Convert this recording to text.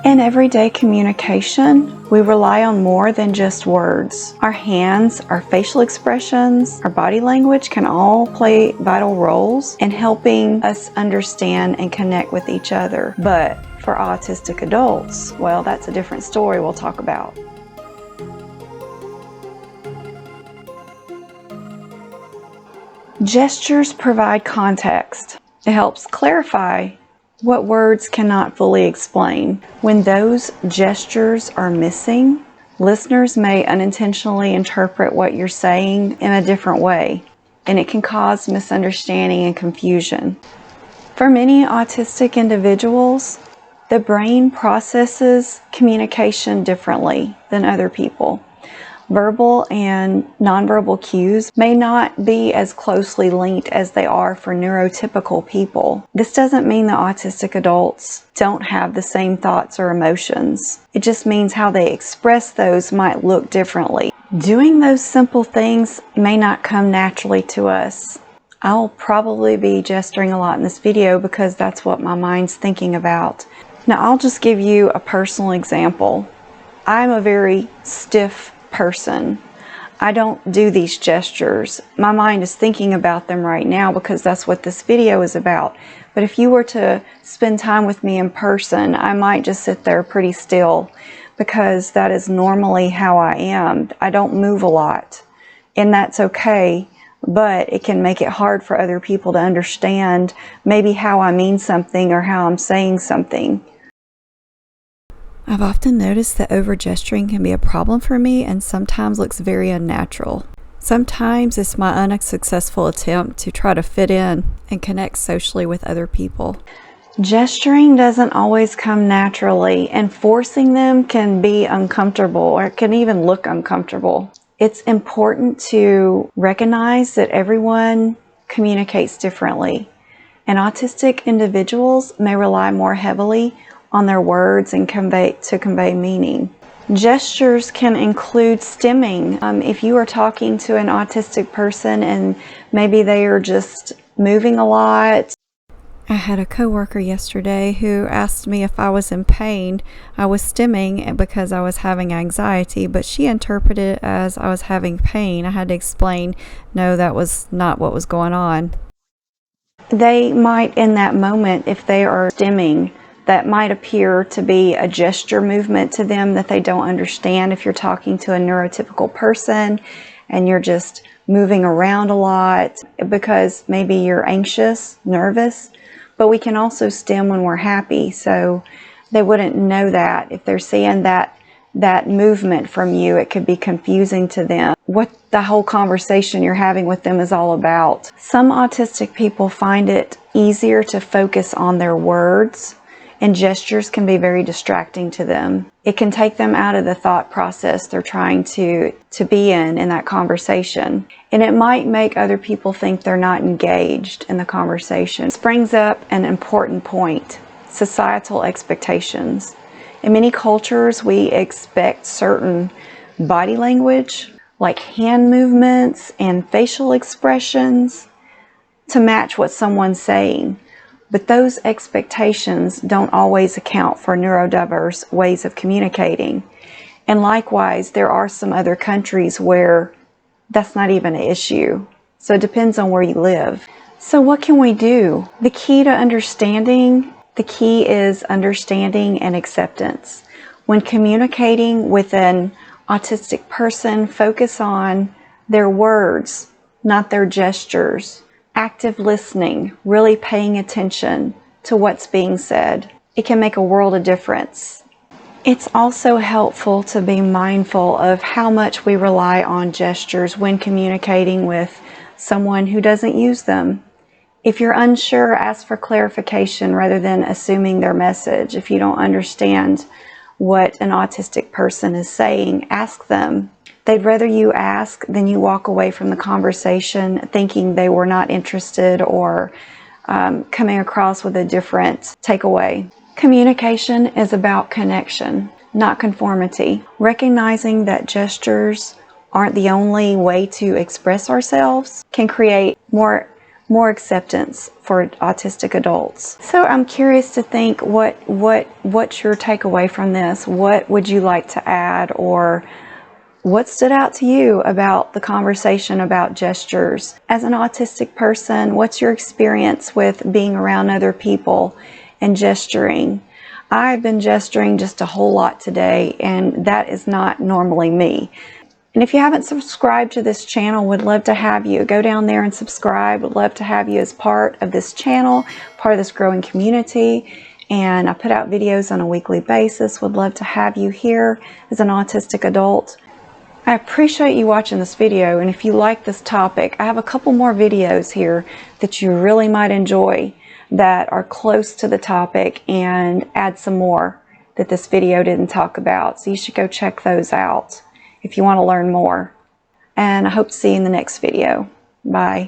In everyday communication, we rely on more than just words. Our hands, our facial expressions, our body language can all play vital roles in helping us understand and connect with each other. But for autistic adults, well, that's a different story we'll talk about. Gestures provide context. It helps clarify what words cannot fully explain. When those gestures are missing, listeners may unintentionally interpret what you're saying in a different way, and it can cause misunderstanding and confusion. For many autistic individuals, the brain processes communication differently than other people. Verbal and nonverbal cues may not be as closely linked as they are for neurotypical people. This doesn't mean that autistic adults don't have the same thoughts or emotions. It just means how they express those might look differently. Doing those simple things may not come naturally to us. I'll probably be gesturing a lot in this video because that's what my mind's thinking about. Now, I'll just give you a personal example. I'm a very stiff person. I don't do these gestures. My mind is thinking about them right now because that's what this video is about. But if you were to spend time with me in person, I might just sit there pretty still because that is normally how I am. I don't move a lot, and that's okay, but it can make it hard for other people to understand maybe how I mean something or how I'm saying something. I've often noticed that over-gesturing can be a problem for me and sometimes looks very unnatural. Sometimes it's my unsuccessful attempt to try to fit in and connect socially with other people. Gesturing doesn't always come naturally, and forcing them can be uncomfortable, or it can even look uncomfortable. It's important to recognize that everyone communicates differently, and autistic individuals may rely more heavily on their words and convey meaning. Gestures can include stimming. If you are talking to an autistic person and maybe they are just moving a lot. I had a coworker yesterday who asked me if I was in pain. I was stimming because I was having anxiety, but she interpreted it as I was having pain. I had to explain, no, that was not what was going on. They might, in that moment, if they are stimming, that might appear to be a gesture movement to them that they don't understand if you're talking to a neurotypical person and you're just moving around a lot because maybe you're anxious, nervous. But we can also stim when we're happy, so they wouldn't know that. If they're seeing that movement from you, it could be confusing to them what the whole conversation you're having with them is all about. Some autistic people find it easier to focus on their words, and gestures can be very distracting to them. It can take them out of the thought process they're trying to be in that conversation. And it might make other people think they're not engaged in the conversation. This brings up an important point: societal expectations. In many cultures, we expect certain body language, like hand movements and facial expressions, to match what someone's saying. But those expectations don't always account for neurodiverse ways of communicating. And likewise, there are some other countries where that's not even an issue. So it depends on where you live. So what can we do? The key is understanding and acceptance. When communicating with an autistic person, focus on their words, not their gestures. Active listening, really paying attention to what's being said. It can make a world of difference. It's also helpful to be mindful of how much we rely on gestures when communicating with someone who doesn't use them. If you're unsure, ask for clarification rather than assuming their message. If you don't understand what an autistic person is saying, ask them. They'd rather you ask than you walk away from the conversation thinking they were not interested or coming across with a different takeaway. Communication is about connection, not conformity. Recognizing that gestures aren't the only way to express ourselves can create more more acceptance for autistic adults. So I'm curious to think what's your takeaway from this? What would you like to add, or what stood out to you about the conversation about gestures? As an autistic person, what's your experience with being around other people and gesturing? I've been gesturing just a whole lot today, and that is not normally me. And if you haven't subscribed to this channel, would love to have you. Go down there and subscribe. Would love to have you as part of this channel, part of this growing community. And I put out videos on a weekly basis. Would love to have you here as an autistic adult. I appreciate you watching this video, and if you like this topic, I have a couple more videos here that you really might enjoy that are close to the topic and add some more that this video didn't talk about. So you should go check those out if you want to learn more. And I hope to see you in the next video. Bye.